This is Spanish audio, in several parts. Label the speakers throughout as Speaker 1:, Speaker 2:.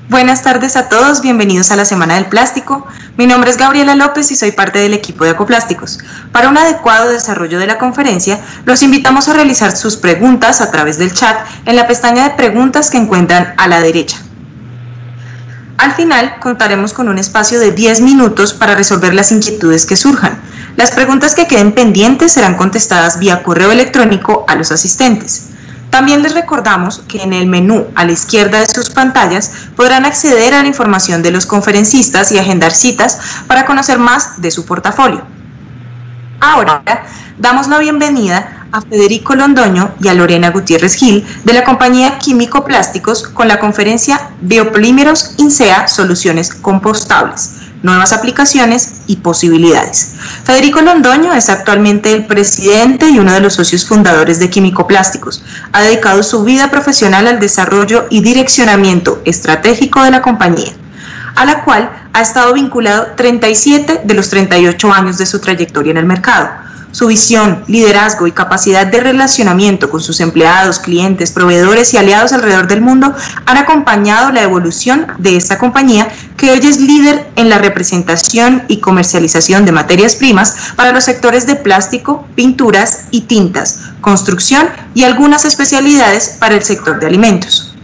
Speaker 1: Buenas tardes a todos, bienvenidos a la Semana del Plástico. Mi nombre es Gabriela López y soy parte del equipo de Acoplásticos. Para un adecuado desarrollo de la conferencia, los invitamos a realizar sus preguntas a través del chat en la pestaña de preguntas que encuentran a la derecha. Al final, contaremos con un espacio de 10 minutos para resolver las inquietudes que surjan. Las preguntas que queden pendientes serán contestadas vía correo electrónico a los asistentes. También les recordamos que en el menú a la izquierda de sus pantallas podrán acceder a la información de los conferencistas y agendar citas para conocer más de su portafolio. Ahora damos la bienvenida a Federico Londoño y a Lorena Gutiérrez Gil de la compañía Químico Plásticos con la conferencia Biopolímeros INSEA Soluciones Compostables, Nuevas Aplicaciones y Posibilidades. Federico Londoño es actualmente el presidente y uno de los socios fundadores de Químico Plásticos. Ha dedicado su vida profesional al desarrollo y direccionamiento estratégico de la compañía, a la cual ha estado vinculado 37 de los 38 años de su trayectoria en el mercado. Su visión, liderazgo y capacidad de relacionamiento con sus empleados, clientes, proveedores y aliados alrededor del mundo han acompañado la evolución de esta compañía, que hoy es líder en la representación y comercialización de materias primas para los sectores de plástico, pinturas y tintas, construcción y algunas especialidades para el sector de alimentos.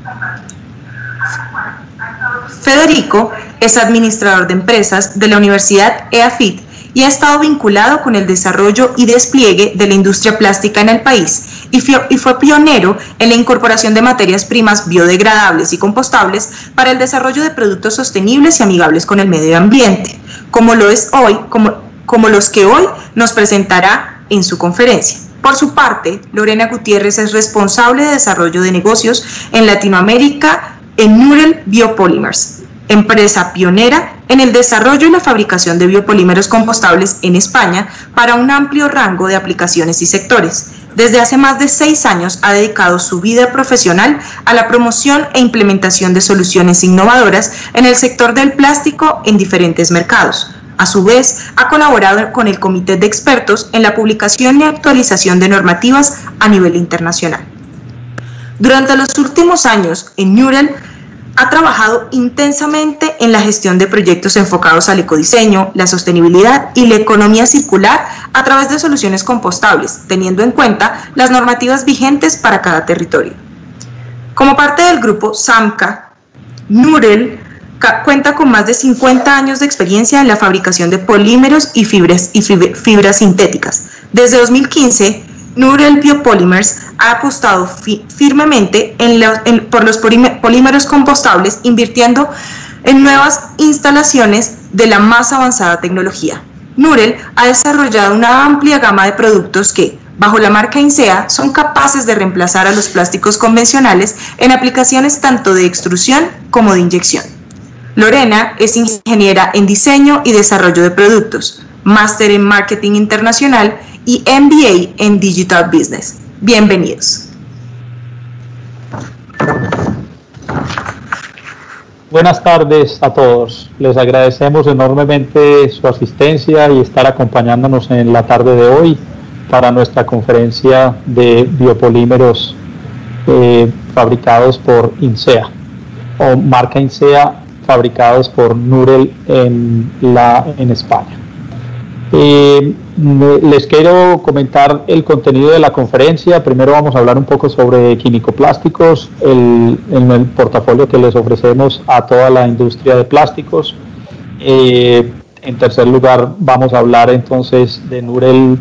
Speaker 1: Federico es administrador de empresas de la Universidad EAFIT y ha estado vinculado con el desarrollo y despliegue de la industria plástica en el país y fue pionero en la incorporación de materias primas biodegradables y compostables para el desarrollo de productos sostenibles y amigables con el medio ambiente, como los que hoy nos presentará en su conferencia. Por su parte, Lorena Gutiérrez es responsable de desarrollo de negocios en Latinoamérica en Nurel Biopolymers, empresa pionera en el desarrollo y la fabricación de biopolímeros compostables en España para un amplio rango de aplicaciones y sectores. Desde hace más de 6 años ha dedicado su vida profesional a la promoción e implementación de soluciones innovadoras en el sector del plástico en diferentes mercados. A su vez, ha colaborado con el Comité de Expertos en la publicación y actualización de normativas a nivel internacional. Durante los últimos años, en Nurel ha trabajado intensamente en la gestión de proyectos enfocados al ecodiseño, la sostenibilidad y la economía circular a través de soluciones compostables, teniendo en cuenta las normativas vigentes para cada territorio. Como parte del grupo SAMCA, Nurel cuenta con más de 50 años de experiencia en la fabricación de polímeros y fibras sintéticas. Desde 2015, Nurel Biopolymers ha apostado firmemente por los polímeros compostables, invirtiendo en nuevas instalaciones de la más avanzada tecnología. Nurel ha desarrollado una amplia gama de productos que, bajo la marca INSEA, son capaces de reemplazar a los plásticos convencionales en aplicaciones tanto de extrusión como de inyección. Lorena es ingeniera en diseño y desarrollo de productos, máster en marketing internacional y MBA en Digital Business. Bienvenidos.
Speaker 2: Buenas tardes a todos. Les agradecemos enormemente su asistencia y estar acompañándonos en la tarde de hoy para nuestra conferencia de biopolímeros fabricados por INSEA o marca INSEA, fabricados por Nurel en España. Les quiero comentar el contenido de la conferencia. Primero vamos a hablar un poco sobre Químico Plásticos, el portafolio que les ofrecemos a toda la industria de plásticos. En tercer lugar vamos a hablar entonces de Nurel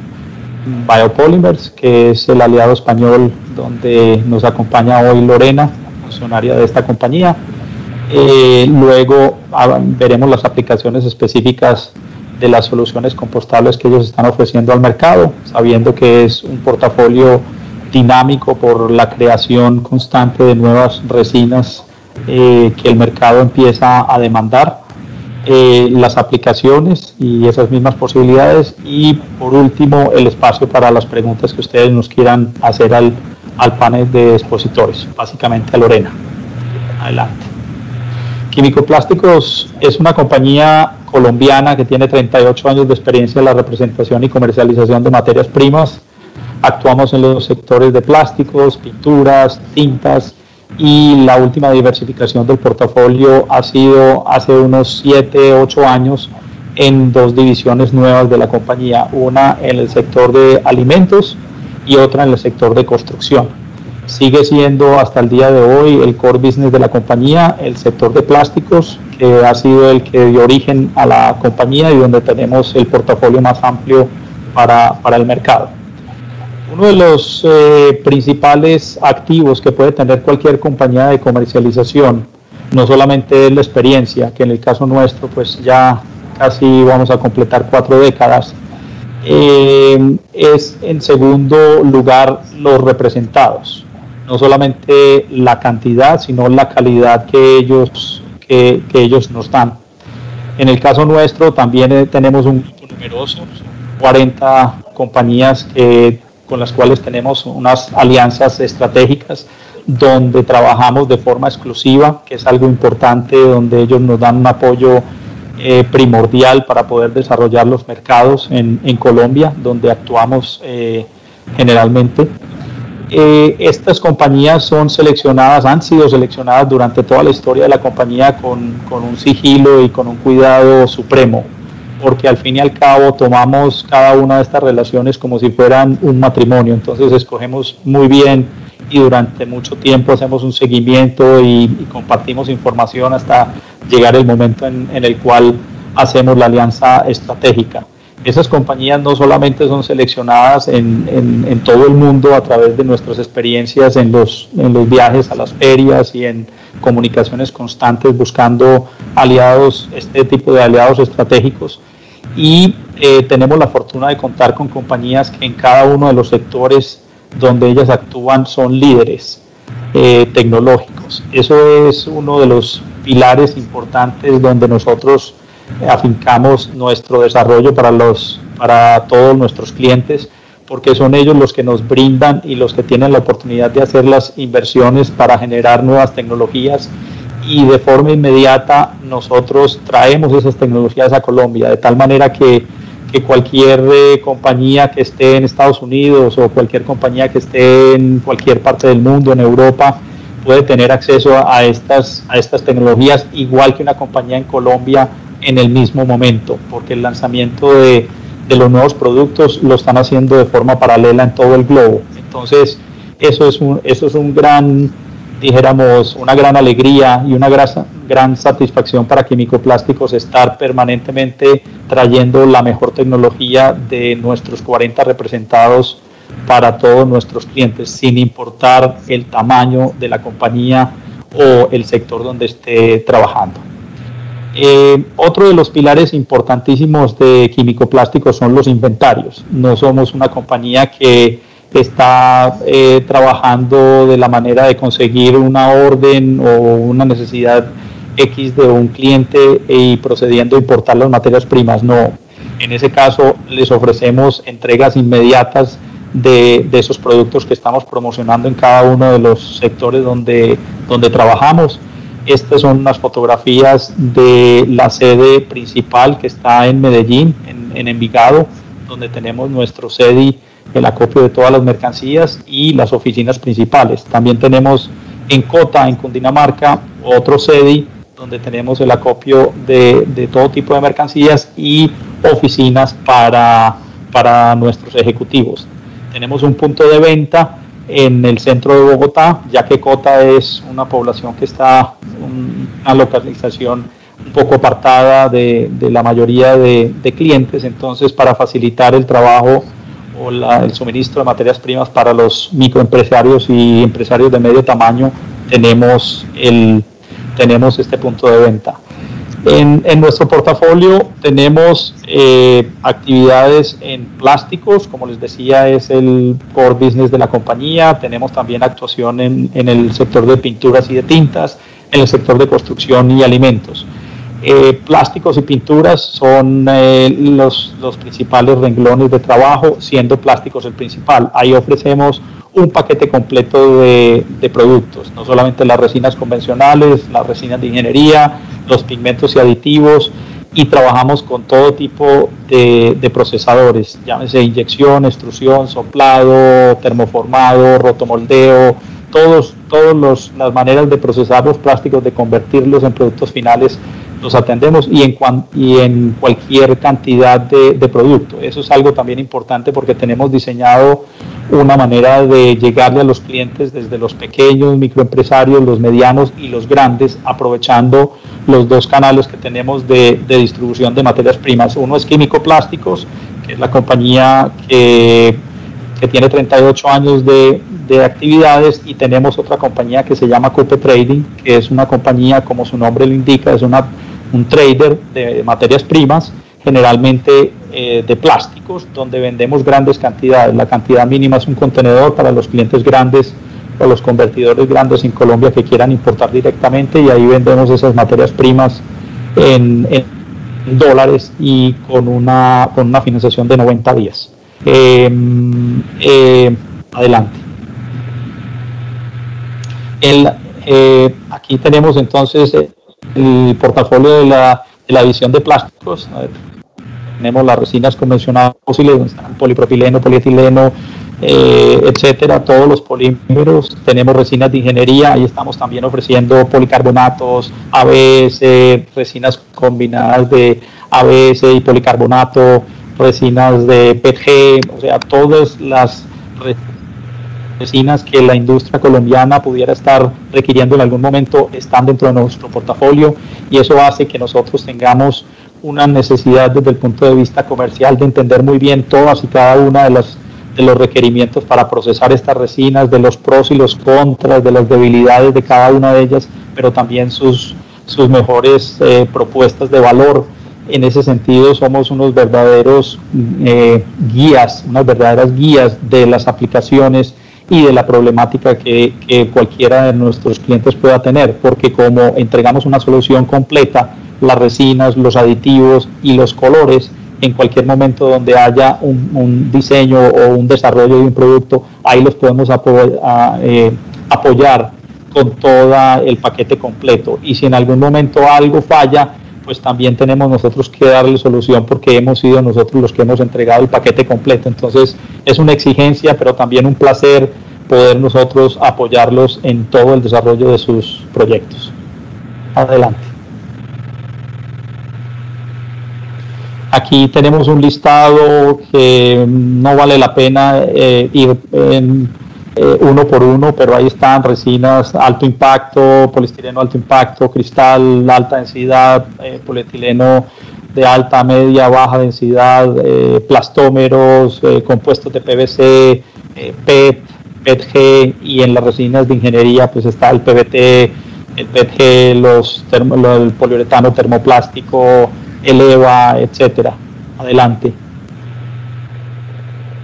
Speaker 2: Biopolymers, que es el aliado español donde nos acompaña hoy Lorena, funcionaria de esta compañía. Luego veremos las aplicaciones específicas de las soluciones compostables que ellos están ofreciendo al mercado, sabiendo que es un portafolio dinámico por la creación constante de nuevas resinas que el mercado empieza a demandar, las aplicaciones y esas mismas posibilidades, y por último el espacio para las preguntas que ustedes nos quieran hacer al panel de expositores, básicamente a Lorena. Adelante. Químico Plásticos es una compañía colombiana que tiene 38 años de experiencia en la representación y comercialización de materias primas. Actuamos en los sectores de plásticos, pinturas, tintas y la última diversificación del portafolio ha sido hace unos 7, 8 años en 2 divisiones nuevas de la compañía, una en el sector de alimentos y otra en el sector de construcción. Sigue siendo hasta el día de hoy el core business de la compañía, el sector de plásticos, que ha sido el que dio origen a la compañía y donde tenemos el portafolio más amplio para el mercado. Uno de los principales activos que puede tener cualquier compañía de comercialización, no solamente es la experiencia, que en el caso nuestro pues ya casi vamos a completar 4 décadas, es en segundo lugar los representados. No solamente la cantidad, sino la calidad que ellos nos dan. En el caso nuestro también tenemos un grupo numeroso, 40 compañías con las cuales tenemos unas alianzas estratégicas donde trabajamos de forma exclusiva, que es algo importante, donde ellos nos dan un apoyo primordial para poder desarrollar los mercados en Colombia, donde actuamos generalmente. Estas compañías son seleccionadas, han sido seleccionadas durante toda la historia de la compañía con un sigilo y con un cuidado supremo, porque al fin y al cabo tomamos cada una de estas relaciones como si fueran un matrimonio. Entonces escogemos muy bien y durante mucho tiempo hacemos un seguimiento y compartimos información hasta llegar el momento en el cual hacemos la alianza estratégica. Esas compañías no solamente son seleccionadas en todo el mundo a través de nuestras experiencias en los viajes a las ferias y en comunicaciones constantes buscando aliados, este tipo de aliados estratégicos, y tenemos la fortuna de contar con compañías que en cada uno de los sectores donde ellas actúan son líderes tecnológicos. Eso es uno de los pilares importantes donde nosotros afincamos nuestro desarrollo para todos nuestros clientes, porque son ellos los que nos brindan y los que tienen la oportunidad de hacer las inversiones para generar nuevas tecnologías, y de forma inmediata nosotros traemos esas tecnologías a Colombia, de tal manera que cualquier compañía que esté en Estados Unidos o cualquier compañía que esté en cualquier parte del mundo, en Europa, puede tener acceso a estas tecnologías, igual que una compañía en Colombia en el mismo momento, porque el lanzamiento de los nuevos productos lo están haciendo de forma paralela en todo el globo. Entonces eso es un gran, dijéramos, una gran alegría y una gran satisfacción para Químico Plásticos estar permanentemente trayendo la mejor tecnología de nuestros 40 representados para todos nuestros clientes, sin importar el tamaño de la compañía o el sector donde esté trabajando. Otro de los pilares importantísimos de Químico Plásticos son los inventarios. No somos una compañía que está trabajando de la manera de conseguir una orden o una necesidad X de un cliente y procediendo a importar las materias primas. No, en ese caso les ofrecemos entregas inmediatas de esos productos que estamos promocionando en cada uno de los sectores donde trabajamos. Estas son unas fotografías de la sede principal que está en Medellín, en Envigado, donde tenemos nuestro CEDI, el acopio de todas las mercancías, y las oficinas principales. También tenemos en Cota, en Cundinamarca, otro CEDI, donde tenemos el acopio de todo tipo de mercancías y oficinas para nuestros ejecutivos. Tenemos un punto de venta en el centro de Bogotá, ya que Cota es una población que está en una localización un poco apartada de la mayoría de clientes. Entonces, para facilitar el trabajo o el suministro de materias primas para los microempresarios y empresarios de medio tamaño, tenemos este punto de venta. En nuestro portafolio tenemos actividades en plásticos, como les decía, es el core business de la compañía. Tenemos también actuación en el sector de pinturas y de tintas, en el sector de construcción y alimentos. Plásticos y pinturas son los principales renglones de trabajo, siendo plásticos el principal. Ahí ofrecemos un paquete completo de productos, no solamente las resinas convencionales, las resinas de ingeniería, los pigmentos y aditivos, y trabajamos con todo tipo de procesadores, llámese inyección, extrusión, soplado, termoformado, rotomoldeo, todas las maneras de procesar los plásticos, de convertirlos en productos finales, los atendemos y en cualquier cantidad de producto. Eso es algo también importante porque tenemos diseñado una manera de llegarle a los clientes desde los pequeños microempresarios, los medianos y los grandes, aprovechando los dos canales que tenemos de distribución de materias primas. Uno es Químico Plásticos, que es la compañía que tiene 38 años de actividades, y tenemos otra compañía que se llama Coupe Trading, que es una compañía, como su nombre lo indica, es un trader de materias primas, generalmente de plásticos, donde vendemos grandes cantidades. La cantidad mínima es un contenedor para los clientes grandes o los convertidores grandes en Colombia que quieran importar directamente, y ahí vendemos esas materias primas en dólares y con una financiación de 90 días. Adelante. Aquí tenemos entonces el portafolio de la división de plásticos. Tenemos las resinas convencionales fósiles, polipropileno, polietileno, etcétera, todos los polímeros. Tenemos resinas de ingeniería, ahí estamos también ofreciendo policarbonatos, ABS, resinas combinadas de ABS y policarbonato, resinas de PETG, o sea, todas las resinas que la industria colombiana pudiera estar requiriendo en algún momento están dentro de nuestro portafolio, y eso hace que nosotros tengamos una necesidad desde el punto de vista comercial de entender muy bien todas y cada una de los requerimientos para procesar estas resinas, de los pros y los contras, de las debilidades de cada una de ellas, pero también sus mejores propuestas de valor. En ese sentido somos unos verdaderos unas verdaderas guías de las aplicaciones y de la problemática que cualquiera de nuestros clientes pueda tener, porque como entregamos una solución completa, las resinas, los aditivos y los colores, en cualquier momento donde haya un diseño o un desarrollo de un producto, ahí los podemos apoyar con todo el paquete completo. Y si en algún momento algo falla, pues también tenemos nosotros que darle solución, porque hemos sido nosotros los que hemos entregado el paquete completo. Entonces es una exigencia, pero también un placer poder nosotros apoyarlos en todo el desarrollo de sus proyectos. Adelante. Aquí tenemos un listado que no vale la pena ir uno por uno, pero ahí están resinas alto impacto, poliestireno alto impacto, cristal alta densidad, polietileno de alta, media, baja densidad, plastómeros, compuestos de PVC, PET, PETG, y en las resinas de ingeniería pues está el PVT, el PETG, el poliuretano termoplástico, el EVA, etcétera. Adelante.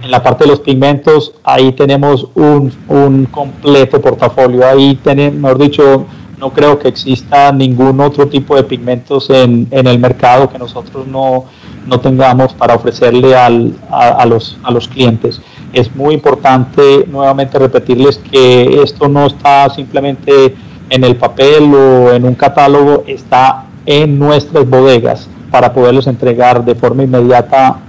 Speaker 2: En la parte de los pigmentos, ahí tenemos un completo portafolio. Ahí tenemos, mejor dicho, no creo que exista ningún otro tipo de pigmentos en el mercado que nosotros no tengamos para ofrecerle a los clientes. Es muy importante nuevamente repetirles que esto no está simplemente en el papel o en un catálogo, está en nuestras bodegas para poderles entregar de forma inmediata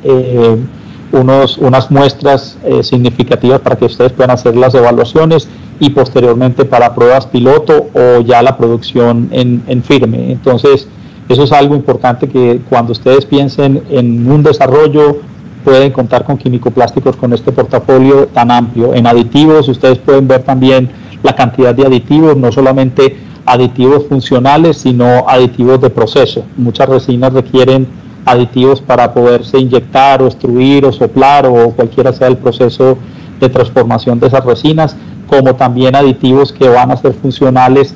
Speaker 2: unas muestras significativas para que ustedes puedan hacer las evaluaciones, y posteriormente para pruebas piloto o ya la producción en firme. Entonces eso es algo importante, que cuando ustedes piensen en un desarrollo pueden contar con Químico Plásticos con este portafolio tan amplio. En aditivos ustedes pueden ver también la cantidad de aditivos, no solamente aditivos funcionales, sino aditivos de proceso. Muchas resinas requieren aditivos para poderse inyectar o extruir o soplar o cualquiera sea el proceso de transformación de esas resinas, como también aditivos que van a ser funcionales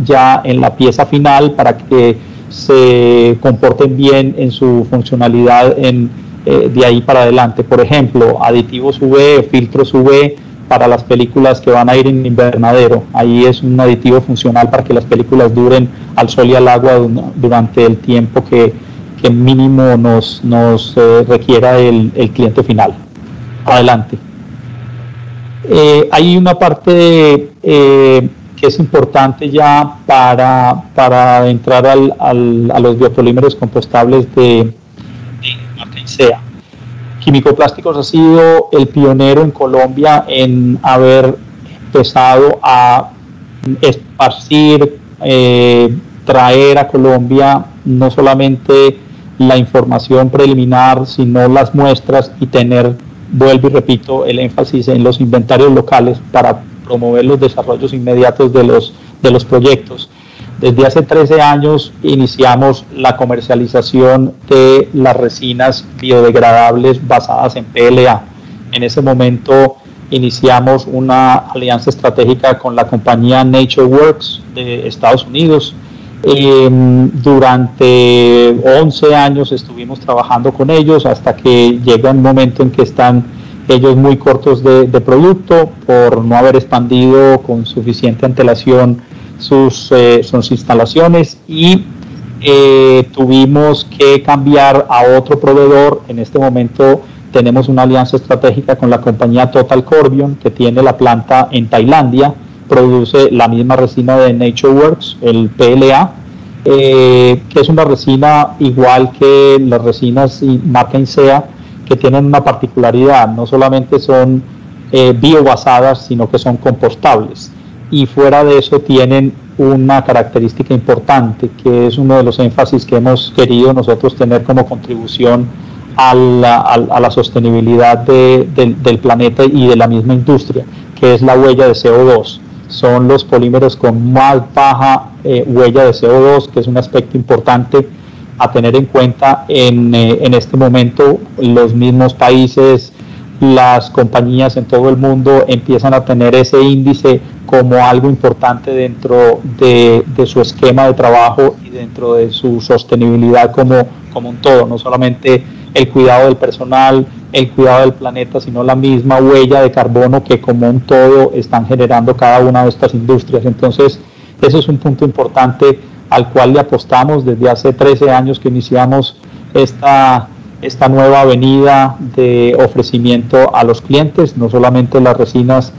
Speaker 2: ya en la pieza final para que se comporten bien en su funcionalidad de ahí para adelante. Por ejemplo, aditivos UV, filtros UV para las películas que van a ir en invernadero. Ahí es un aditivo funcional para que las películas duren al sol y al agua durante el tiempo que mínimo nos requiera el cliente final. Adelante. Hay una parte que es importante ya para entrar a los biopolímeros compostables de marca INSEA. Químico Plásticos ha sido el pionero en Colombia en haber empezado a esparcir, traer a Colombia no solamente la información preliminar, sino las muestras y tener, vuelvo y repito, el énfasis en los inventarios locales para promover los desarrollos inmediatos de los proyectos. Desde hace 13 años iniciamos la comercialización de las resinas biodegradables basadas en PLA. En ese momento iniciamos una alianza estratégica con la compañía NatureWorks de Estados Unidos. Durante 11 años estuvimos trabajando con ellos hasta que llega un momento en que están ellos muy cortos de producto por no haber expandido con suficiente antelación sus instalaciones y tuvimos que cambiar a otro proveedor. En este momento tenemos una alianza estratégica con la compañía Total Corbion, que tiene la planta en Tailandia, produce la misma resina de NatureWorks, el PLA, que es una resina igual que las resinas marca INSEA, que tienen una particularidad: no solamente son biobasadas, sino que son compostables, y fuera de eso tienen una característica importante, que es uno de los énfasis que hemos querido nosotros tener como contribución a la sostenibilidad del planeta y de la misma industria, que es la huella de CO2. Son los polímeros con más baja huella de CO2, que es un aspecto importante a tener en cuenta en este momento. Los mismos países, las compañías en todo el mundo empiezan a tener ese índice como algo importante dentro de su esquema de trabajo y dentro de su sostenibilidad como un todo, no solamente el cuidado del personal, el cuidado del planeta, sino la misma huella de carbono que como un todo están generando cada una de estas industrias. Entonces, ese es un punto importante al cual le apostamos desde hace 13 años que iniciamos esta nueva avenida de ofrecimiento a los clientes, no solamente las resinas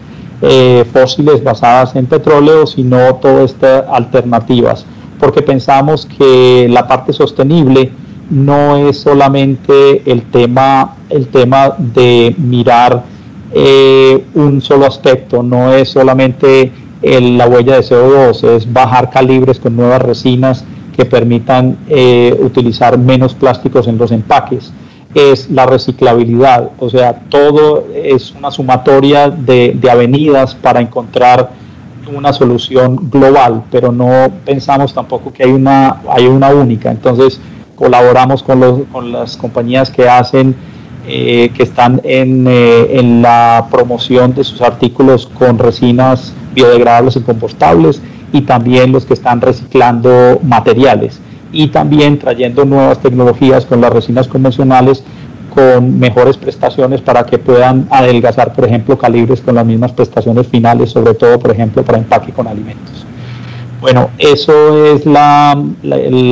Speaker 2: fósiles basadas en petróleo, sino todas estas alternativas, porque pensamos que la parte sostenible no es solamente el tema de mirar un solo aspecto, no es solamente la huella de CO2, es bajar calibres con nuevas resinas que permitan utilizar menos plásticos en los empaques, es la reciclabilidad, o sea, todo es una sumatoria de avenidas para encontrar una solución global, pero no pensamos tampoco que hay una única. Entonces colaboramos con las compañías que están en la promoción de sus artículos con resinas biodegradables y compostables, y también los que están reciclando materiales, y también trayendo nuevas tecnologías con las resinas convencionales con mejores prestaciones para que puedan adelgazar, por ejemplo, calibres con las mismas prestaciones finales, sobre todo, por ejemplo, para empaque con alimentos. Bueno, eso es la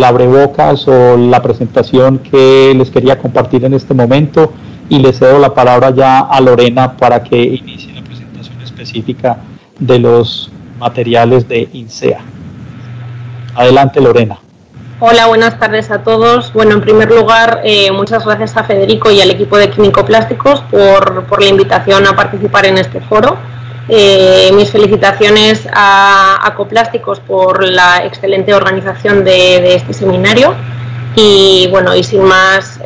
Speaker 2: abrebocas o la presentación que les quería compartir en este momento, y les cedo la palabra ya a Lorena para que inicie la presentación específica de los materiales de INSEA. Adelante, Lorena.
Speaker 3: Hola, buenas tardes a todos. Bueno, en primer lugar, muchas gracias a Federico y al equipo de Químico Plásticos por la invitación a participar en este foro. Mis felicitaciones a Acoplásticos por la excelente organización de este seminario. Y bueno, y sin más,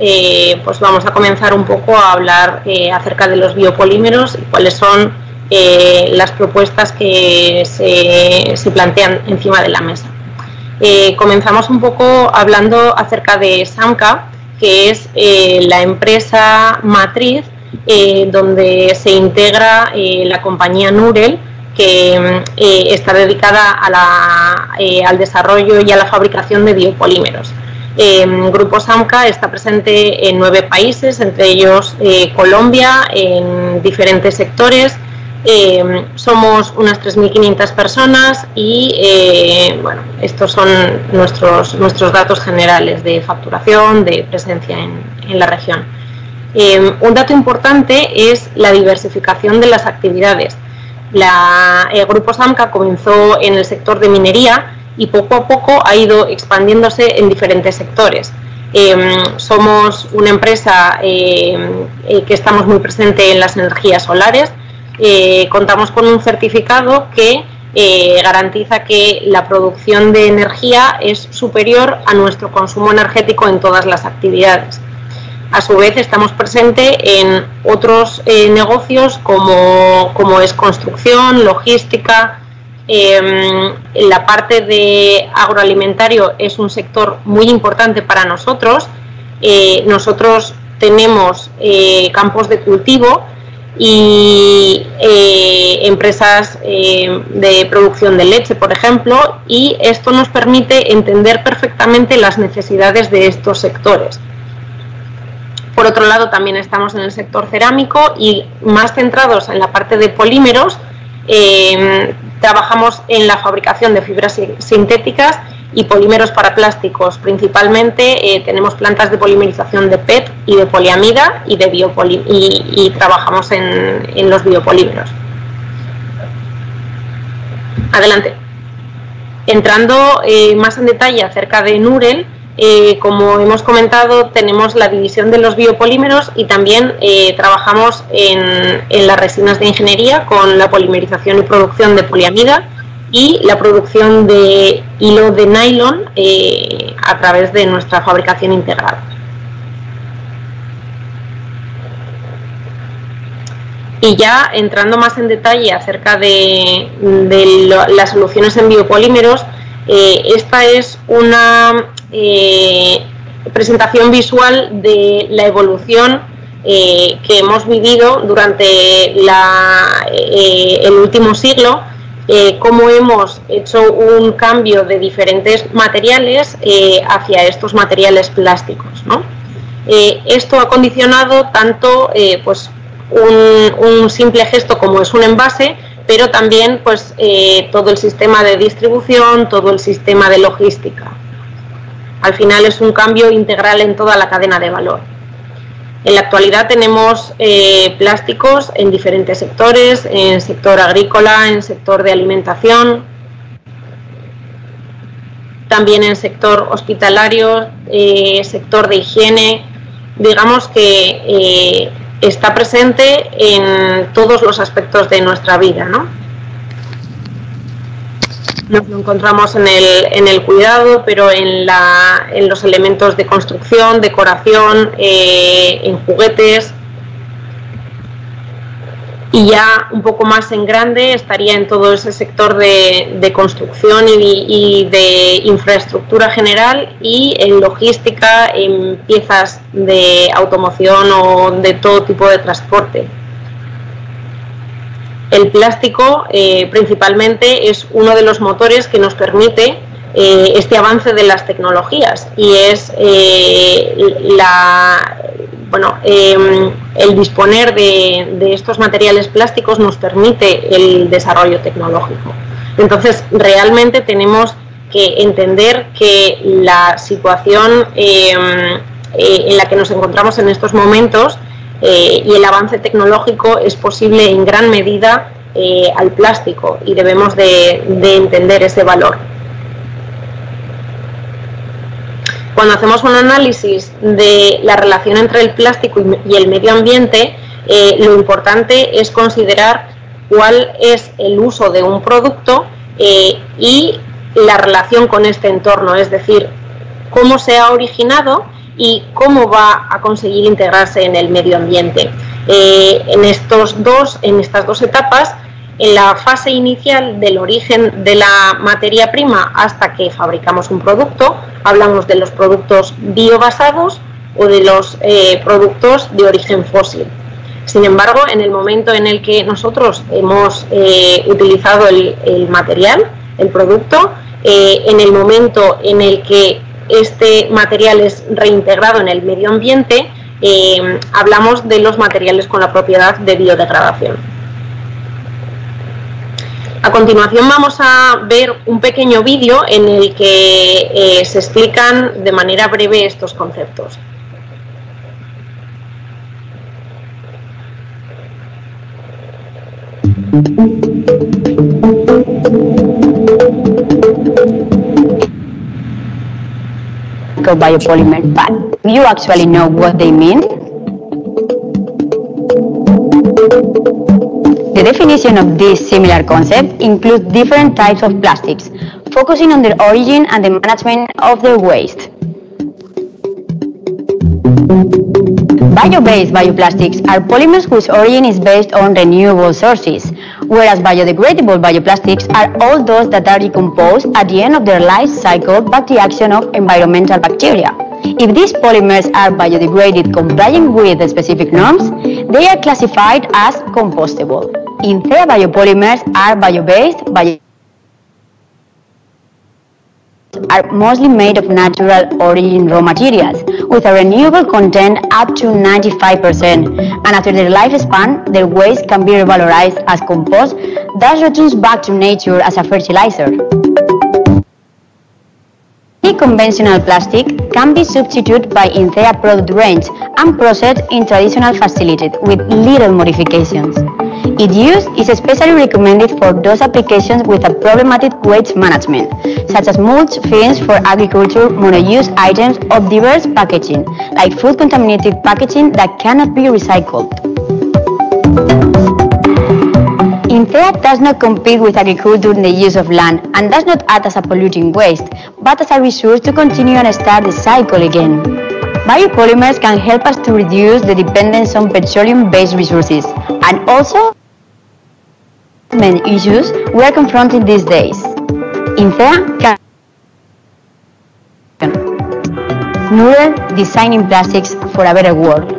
Speaker 3: pues vamos a comenzar un poco a hablar acerca de los biopolímeros y cuáles son las propuestas que se plantean encima de la mesa. Comenzamos un poco hablando acerca de SAMCA, que es la empresa matriz donde se integra la compañía Nurel, que está dedicada al desarrollo y a la fabricación de biopolímeros. Grupo SAMCA está presente en 9 países, entre ellos Colombia, en diferentes sectores. Somos unas 3.500 personas y bueno, estos son nuestros datos generales de facturación, de presencia en la región. Un dato importante es la diversificación de las actividades. El Grupo SAMCA comenzó en el sector de minería y poco a poco ha ido expandiéndose en diferentes sectores. Somos una empresa que estamos muy presente en las energías solares. contamos con un certificado que garantiza que la producción de energía es superior a nuestro consumo energético en todas las actividades. A su vez, estamos presentes en otros negocios como es construcción, logística. La parte de agroalimentario es un sector muy importante para nosotros. Nosotros tenemos campos de cultivo y empresas de producción de leche, por ejemplo, y esto nos permite entender perfectamente las necesidades de estos sectores. Por otro lado, también estamos en el sector cerámico y más centrados en la parte de polímeros. Trabajamos en la fabricación de fibras sintéticas y polímeros para plásticos. Principalmente tenemos plantas de polimerización de PET y de poliamida y de y trabajamos en los biopolímeros. Adelante. Entrando más en detalle acerca de Nurel, como hemos comentado, tenemos la división de los biopolímeros y también trabajamos en las resinas de ingeniería con la polimerización y producción de poliamida y la producción de hilo de nylon a través de nuestra fabricación integrada. Y ya entrando más en detalle acerca de las soluciones en biopolímeros, esta es una presentación visual de la evolución que hemos vivido durante el último siglo, cómo hemos hecho un cambio de diferentes materiales hacia estos materiales plásticos, ¿no? Esto ha condicionado tanto pues un simple gesto como es un envase, pero también pues todo el sistema de distribución, todo el sistema de logística. Al final es un cambio integral en toda la cadena de valor. En la actualidad tenemos plásticos en diferentes sectores, en el sector agrícola, en el sector de alimentación, también en el sector hospitalario, sector de higiene. Digamos que está presente en todos los aspectos de nuestra vida, ¿no? Nos lo encontramos en el cuidado, pero en los elementos de construcción, decoración, en juguetes. Y ya un poco más en grande estaría en todo ese sector de construcción y de infraestructura general y en logística, en piezas de automoción o de todo tipo de transporte. El plástico principalmente es uno de los motores que nos permite este avance de las tecnologías y es el disponer de estos materiales plásticos nos permite el desarrollo tecnológico. Entonces realmente tenemos que entender que la situación en la que nos encontramos en estos momentos y el avance tecnológico es posible en gran medida al plástico y debemos de entender ese valor. Cuando hacemos un análisis de la relación entre el plástico y el medio ambiente, lo importante es considerar cuál es el uso de un producto y la relación con este entorno, es decir, cómo se ha originado y cómo va a conseguir integrarse en el medio ambiente. En estas dos etapas, en la fase inicial del origen de la materia prima hasta que fabricamos un producto, hablamos de los productos biobasados o de los productos de origen fósil. Sin embargo, en el momento en el que nosotros hemos utilizado el material, el producto, en el momento en el que este material es reintegrado en el medio ambiente, hablamos de los materiales con la propiedad de biodegradación. A continuación vamos a ver un pequeño vídeo en el que se explican de manera breve estos conceptos.
Speaker 4: Biopolymer, but do you actually know what they mean? The definition of this similar concept includes different types of plastics, focusing on their origin and the management of their waste. Bio-based bioplastics are polymers whose origin is based on renewable sources, whereas biodegradable bioplastics are all those that are decomposed at the end of their life cycle by the action of environmental bacteria. If these polymers are biodegraded complying with the specific norms, they are classified as compostable. INCEA biopolymers are bio-based, are mostly made of natural origin raw materials, with a renewable content up to 95%, and after their lifespan, their waste can be revalorized as compost, thus returns back to nature as a fertilizer. Any conventional plastic can be substituted by INCEA product range and processed in traditional facilities with little modifications. Its use is especially recommended for those applications with a problematic waste management, such as mulch, films for agriculture, mono-use items of diverse packaging, like food-contaminated packaging that cannot be recycled. INCEA does not compete with agriculture in the use of land and does not act as a polluting waste, but as a resource to continue and start the cycle again. Biopolymers can help us to reduce the dependence on petroleum-based resources and also issues we are confronting these days. INCEA can NUREL, designing plastics for a better world.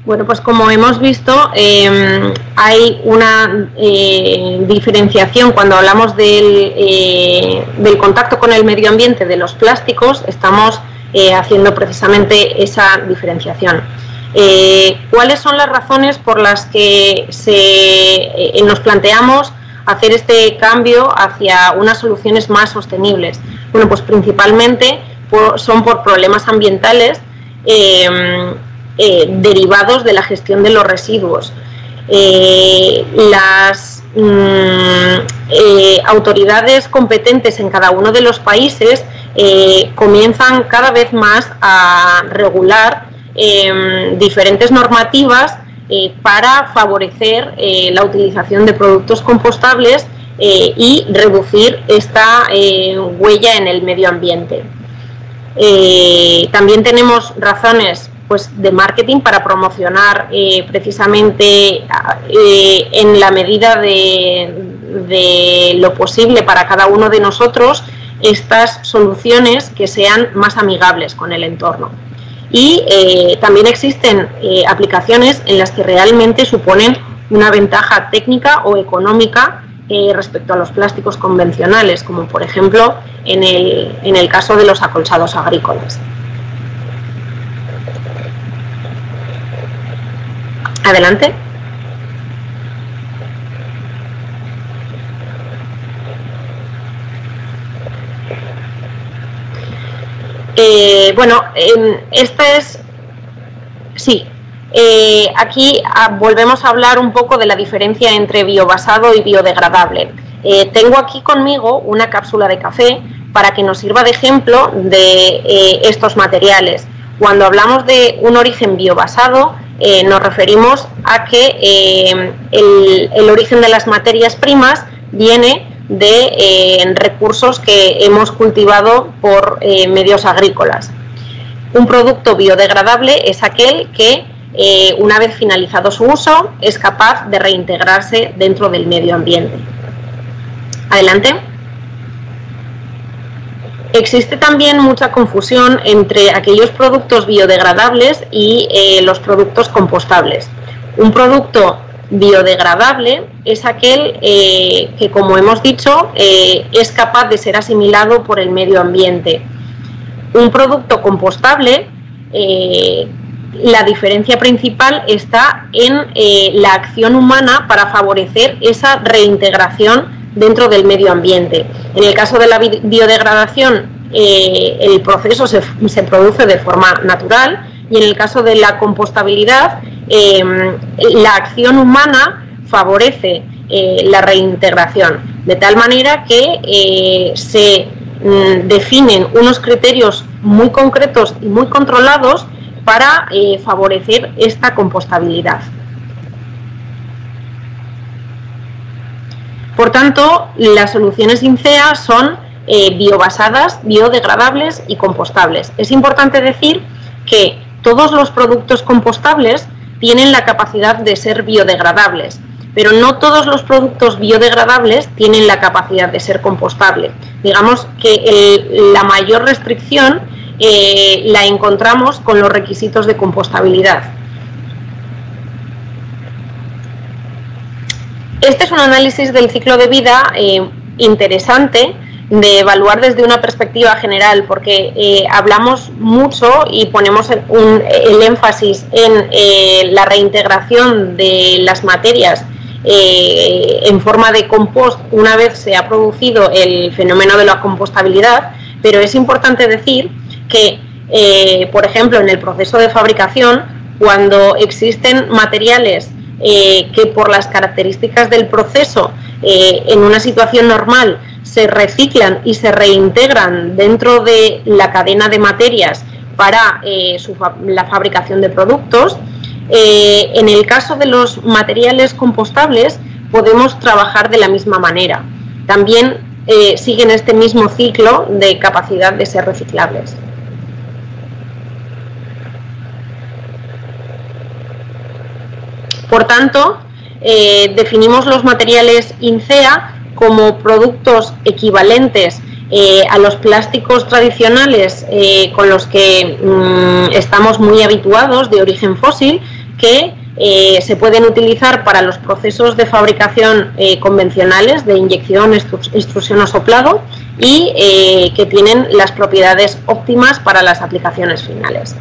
Speaker 3: Bueno, pues como hemos visto, hay una diferenciación cuando hablamos del contacto con el medio ambiente de los plásticos. Estamos haciendo precisamente esa diferenciación. ¿Cuáles son las razones por las que nos planteamos hacer este cambio hacia unas soluciones más sostenibles? Bueno, pues principalmente son por problemas ambientales derivados de la gestión de los residuos. Las autoridades competentes en cada uno de los países comienzan cada vez más a regular diferentes normativas para favorecer la utilización de productos compostables y reducir esta huella en el medio ambiente. También tenemos razones de marketing para promocionar precisamente en la medida de lo posible para cada uno de nosotros estas soluciones que sean más amigables con el entorno. Y también existen aplicaciones en las que realmente suponen una ventaja técnica o económica respecto a los plásticos convencionales, como por ejemplo en el caso de los acolchados agrícolas. Adelante. Bueno, esta es... Sí, aquí volvemos a hablar un poco de la diferencia entre biobasado y biodegradable. Tengo aquí conmigo una cápsula de café para que nos sirva de ejemplo de estos materiales. Cuando hablamos de un origen biobasado, nos referimos a que el origen de las materias primas viene de recursos que hemos cultivado por medios agrícolas. Un producto biodegradable es aquel que, una vez finalizado su uso, es capaz de reintegrarse dentro del medio ambiente. Adelante. Existe también mucha confusión entre aquellos productos biodegradables y los productos compostables. Un producto biodegradable es aquel que, como hemos dicho, es capaz de ser asimilado por el medio ambiente. Un producto compostable, la diferencia principal está en la acción humana para favorecer esa reintegración dentro del medio ambiente. En el caso de la biodegradación, el proceso se produce de forma natural, y en el caso de la compostabilidad, la acción humana favorece la reintegración. de tal manera que se definen unos criterios muy concretos y muy controlados para favorecer esta compostabilidad. Por tanto, las soluciones INCEA son biobasadas, biodegradables y compostables. Es importante decir que todos los productos compostables tienen la capacidad de ser biodegradables, pero no todos los productos biodegradables tienen la capacidad de ser compostable. Digamos que la mayor restricción la encontramos con los requisitos de compostabilidad. Este es un análisis del ciclo de vida interesante de evaluar desde una perspectiva general, porque hablamos mucho y ponemos el énfasis en la reintegración de las materias en forma de compost una vez se ha producido el fenómeno de la compostabilidad, pero es importante decir que, por ejemplo, en el proceso de fabricación, cuando existen materiales que por las características del proceso en una situación normal se reciclan y se reintegran dentro de la cadena de materias para la fabricación de productos, en el caso de los materiales compostables podemos trabajar de la misma manera. También siguen este mismo ciclo de capacidad de ser reciclables. Por tanto, definimos los materiales INCEA como productos equivalentes a los plásticos tradicionales con los que estamos muy habituados, de origen fósil, que se pueden utilizar para los procesos de fabricación convencionales de inyección, extrusión o soplado, y que tienen las propiedades óptimas para las aplicaciones finales.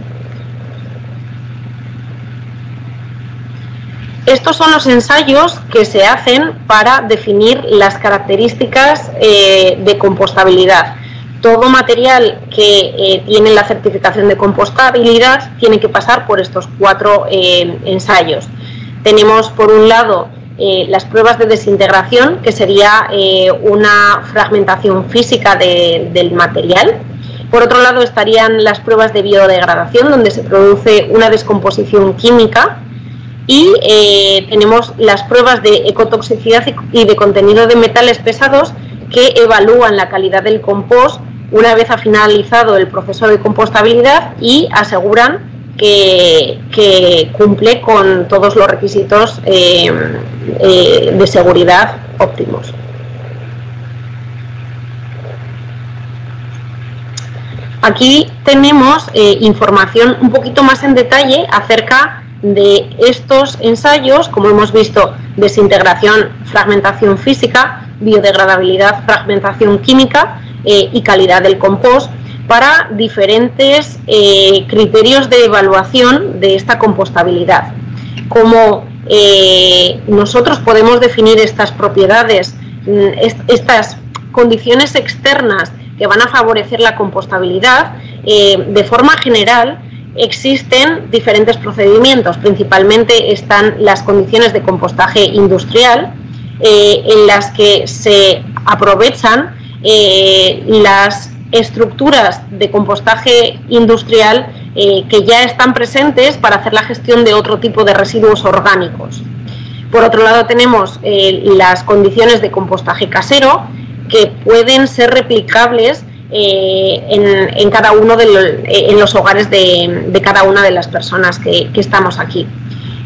Speaker 3: Estos son los ensayos que se hacen para definir las características de compostabilidad. Todo material que tiene la certificación de compostabilidad tiene que pasar por estos 4 ensayos. Tenemos, por un lado, las pruebas de desintegración, que sería una fragmentación física del material. Por otro lado, estarían las pruebas de biodegradación, donde se produce una descomposición química. Y tenemos las pruebas de ecotoxicidad y de contenido de metales pesados, que evalúan la calidad del compost una vez ha finalizado el proceso de compostabilidad y aseguran que cumple con todos los requisitos de seguridad óptimos. Aquí tenemos información un poquito más en detalle acerca de estos ensayos, como hemos visto: desintegración, fragmentación física, biodegradabilidad, fragmentación química y calidad del compost, para diferentes criterios de evaluación de esta compostabilidad. Como nosotros podemos definir estas propiedades, estas condiciones externas que van a favorecer la compostabilidad, de forma general existen diferentes procedimientos. Principalmente están las condiciones de compostaje industrial, en las que se aprovechan las estructuras de compostaje industrial que ya están presentes para hacer la gestión de otro tipo de residuos orgánicos. Por otro lado, tenemos las condiciones de compostaje casero, que pueden ser replicables en cada uno en los hogares de cada una de las personas que estamos aquí.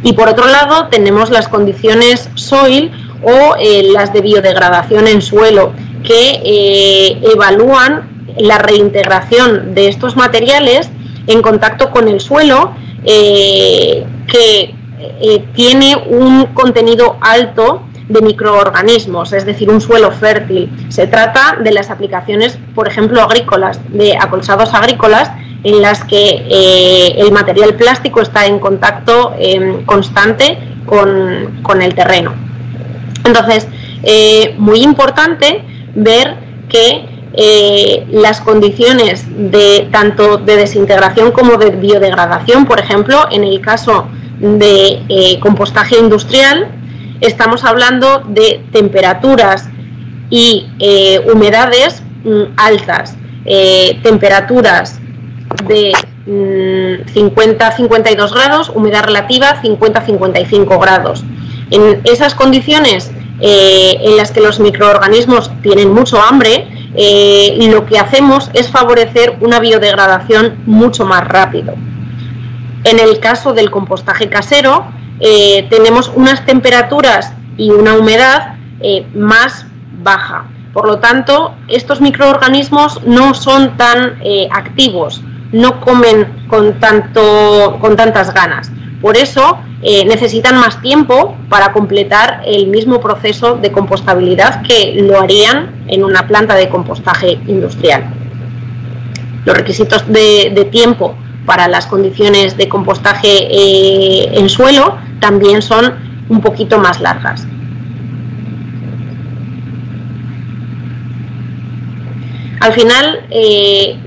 Speaker 3: Y por otro lado, tenemos las condiciones soil o las de biodegradación en suelo, que evalúan la reintegración de estos materiales en contacto con el suelo, que tiene un contenido alto de microorganismos, es decir, un suelo fértil. Se trata de las aplicaciones, por ejemplo, agrícolas, de acolchados agrícolas, en las que el material plástico está en contacto constante con el terreno. Entonces, muy importante ver que las condiciones tanto de desintegración como de biodegradación, por ejemplo, en el caso de compostaje industrial, estamos hablando de temperaturas y humedades altas, temperaturas de 50-52 grados, humedad relativa 50-55 grados. En esas condiciones en las que los microorganismos tienen mucho hambre, lo que hacemos es favorecer una biodegradación mucho más rápido. En el caso del compostaje casero, tenemos unas temperaturas y una humedad más baja. Por lo tanto, estos microorganismos no son tan activos, no comen con tantas ganas. Por eso necesitan más tiempo para completar el mismo proceso de compostabilidad que lo harían en una planta de compostaje industrial. Los requisitos de tiempo para las condiciones de compostaje en suelo también son un poquito más largas. Al final,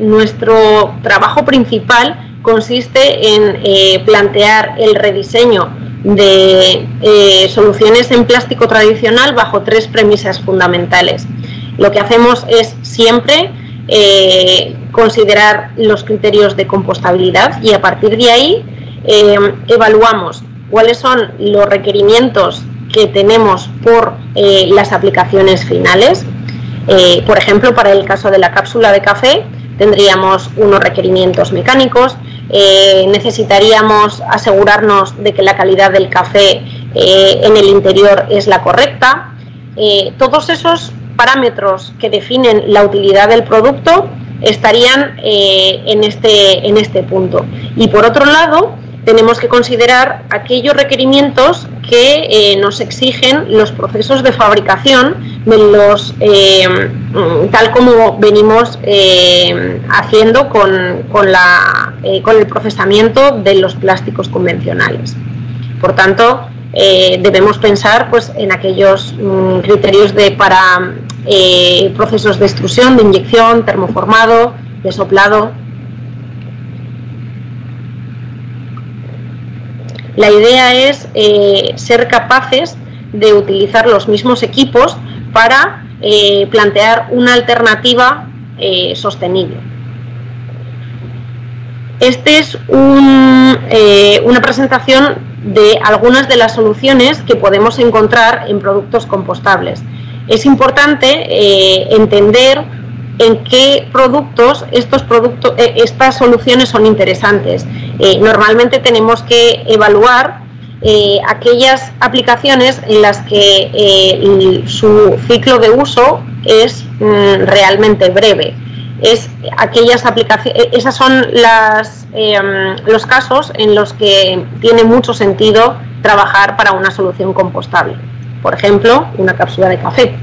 Speaker 3: nuestro trabajo principal consiste en plantear el rediseño de soluciones en plástico tradicional bajo 3 premisas fundamentales. Lo que hacemos es siempre considerar los criterios de compostabilidad y a partir de ahí evaluamos cuáles son los requerimientos que tenemos por las aplicaciones finales. Por ejemplo, para el caso de la cápsula de café tendríamos unos requerimientos mecánicos, necesitaríamos asegurarnos de que la calidad del café en el interior es la correcta. Todos esos parámetros que definen la utilidad del producto estarían en este punto. Y por otro lado, tenemos que considerar aquellos requerimientos que nos exigen los procesos de fabricación de los, tal como venimos haciendo con el procesamiento de los plásticos convencionales. Por tanto, debemos pensar pues, en aquellos criterios para procesos de extrusión, de inyección, termoformado, de soplado. La idea es ser capaces de utilizar los mismos equipos para plantear una alternativa sostenible. Este es una presentación de algunas de las soluciones que podemos encontrar en productos compostables. Es importante entender en qué productos estas soluciones son interesantes. Normalmente tenemos que evaluar aquellas aplicaciones en las que su ciclo de uso es realmente breve. Esas son los casos en los que tiene mucho sentido trabajar para una solución compostable. Por ejemplo, una cápsula de café.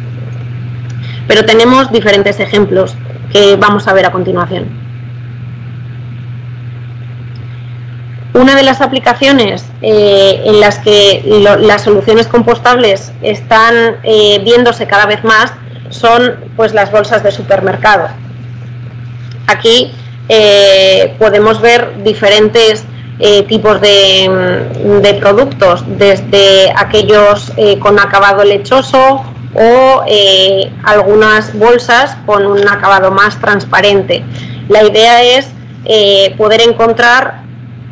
Speaker 3: Pero tenemos diferentes ejemplos que vamos a ver a continuación. Una de las aplicaciones en las que las soluciones compostables están viéndose cada vez más son pues, las bolsas de supermercado. Aquí podemos ver diferentes tipos de productos, desde aquellos con acabado lechoso o algunas bolsas con un acabado más transparente. La idea es poder encontrar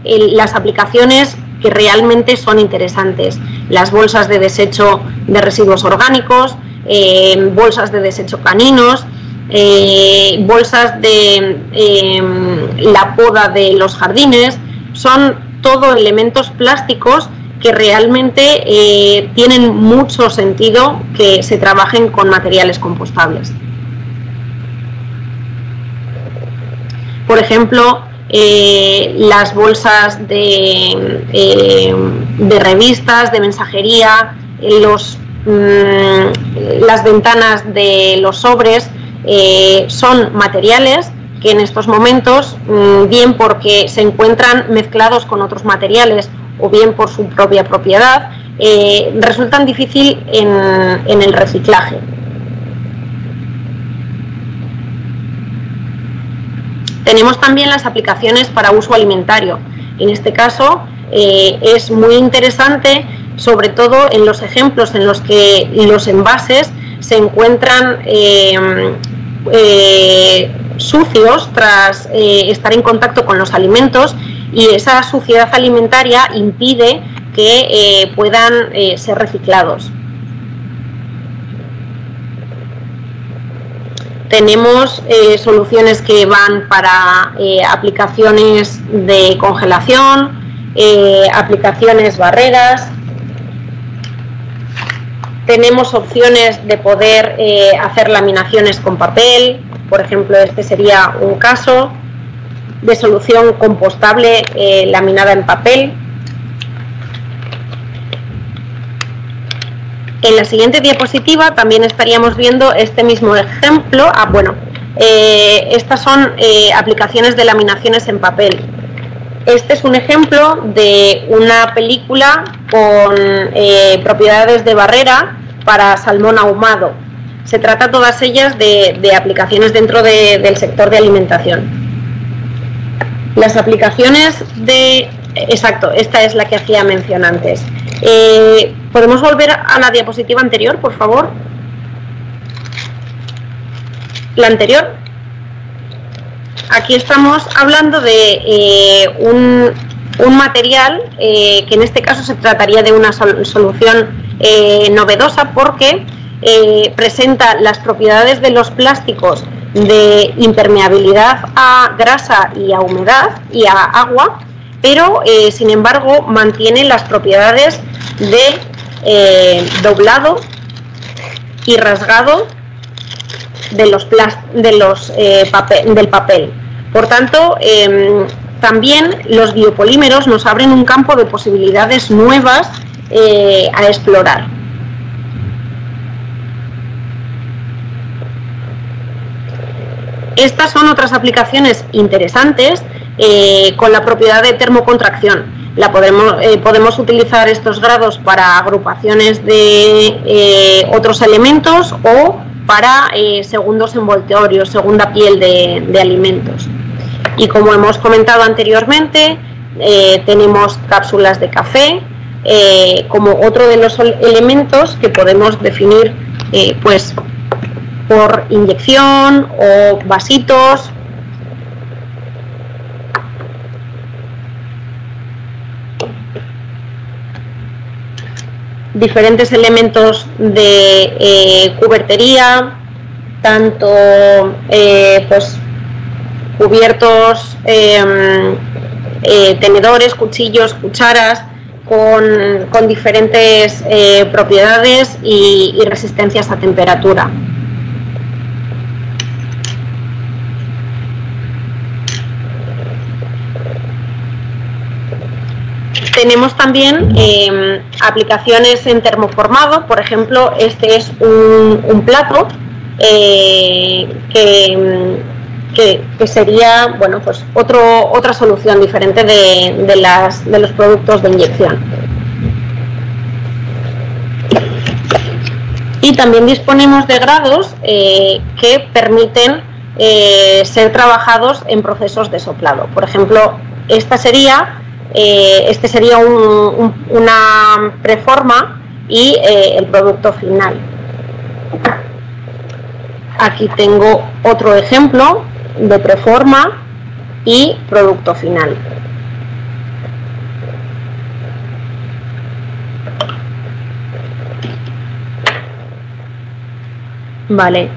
Speaker 3: las aplicaciones que realmente son interesantes. Las bolsas de desecho de residuos orgánicos, bolsas de desecho caninos, bolsas de la poda de los jardines. Son todo elementos plásticos que realmente tienen mucho sentido que se trabajen con materiales compostables. Por ejemplo, las bolsas de revistas, de mensajería, las ventanas de los sobres son materiales que en estos momentos, bien porque se encuentran mezclados con otros materiales o bien por su propia propiedad, resultan difícil en el reciclaje. Tenemos también las aplicaciones para uso alimentario. En este caso es muy interesante, sobre todo en los ejemplos en los que los envases se encuentran sucios tras estar en contacto con los alimentos, y esa suciedad alimentaria impide que puedan ser reciclados. Tenemos soluciones que van para aplicaciones de congelación, aplicaciones barreras. Tenemos opciones de poder hacer laminaciones con papel, por ejemplo, este sería un caso de solución compostable laminada en papel. En la siguiente diapositiva también estaríamos viendo este mismo ejemplo. Estas son aplicaciones de laminaciones en papel. Este es un ejemplo de una película con propiedades de barrera para salmón ahumado. Se trata todas ellas de aplicaciones dentro del sector de alimentación. Las aplicaciones de... Exacto, esta es la que hacía mención antes. ¿Podemos volver a la diapositiva anterior, por favor? La anterior. Aquí estamos hablando de un material que en este caso se trataría de una solución novedosa, porque presenta las propiedades de los plásticos de impermeabilidad a grasa y a humedad y a agua, pero sin embargo mantiene las propiedades de doblado y rasgado del papel. Por tanto, también los biopolímeros nos abren un campo de posibilidades nuevas a explorar. Estas son otras aplicaciones interesantes con la propiedad de termocontracción. Podemos utilizar estos grados para agrupaciones de otros elementos o para segundos envoltorios, segunda piel de alimentos. Y como hemos comentado anteriormente, tenemos cápsulas de café como otro de los elementos que podemos definir pues por inyección o vasitos. Diferentes elementos de cubertería, tanto pues cubiertos, tenedores, cuchillos, cucharas, con diferentes propiedades y resistencias a temperatura. Tenemos también aplicaciones en termoformado. Por ejemplo, este es un plato que sería, bueno, pues otra solución diferente de los productos de inyección. Y también disponemos de grados que permiten ser trabajados en procesos de soplado. Por ejemplo, este sería una preforma y el producto final. Aquí tengo otro ejemplo de preforma y producto final. Vale,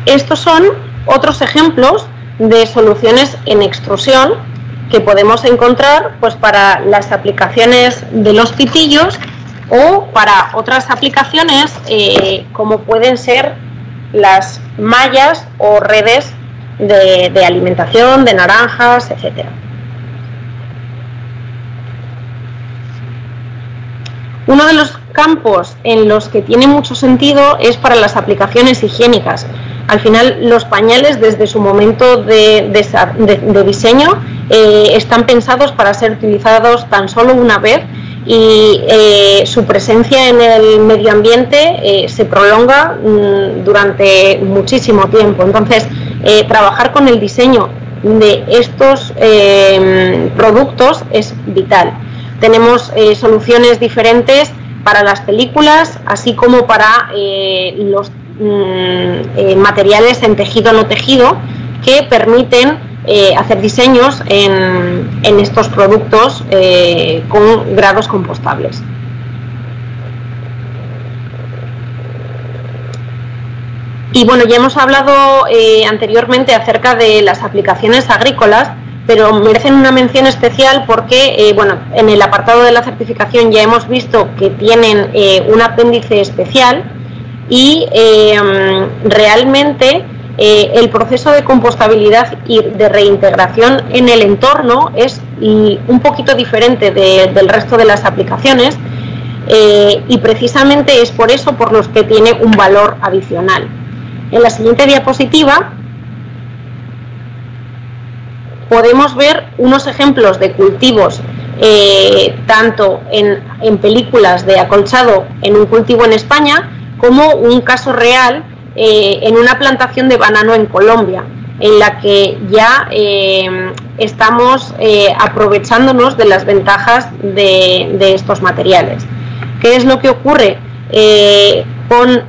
Speaker 3: estos son otros ejemplos de soluciones en extrusión que podemos encontrar pues para las aplicaciones de los pitillos o para otras aplicaciones como pueden ser las mallas o redes de alimentación, de naranjas, etcétera. Uno de los campos en los que tiene mucho sentido es para las aplicaciones higiénicas. Al final, los pañales, desde su momento de diseño, están pensados para ser utilizados tan solo una vez, y su presencia en el medio ambiente se prolonga durante muchísimo tiempo. Entonces, trabajar con el diseño de estos productos es vital. Tenemos soluciones diferentes para las películas, así como para los materiales en tejido no tejido, que permiten hacer diseños en estos productos con grados compostables. Y bueno, ya hemos hablado anteriormente acerca de las aplicaciones agrícolas, pero merecen una mención especial porque, bueno, en el apartado de la certificación ya hemos visto que tienen un apéndice especial y realmente el proceso de compostabilidad y de reintegración en el entorno es un poquito diferente del resto de las aplicaciones y precisamente es por eso por los que tiene un valor adicional. En la siguiente diapositiva podemos ver unos ejemplos de cultivos tanto en películas de acolchado en un cultivo en España como un caso real en una plantación de banano en Colombia, en la que ya estamos aprovechándonos de las ventajas de estos materiales. ¿Qué es lo que ocurre con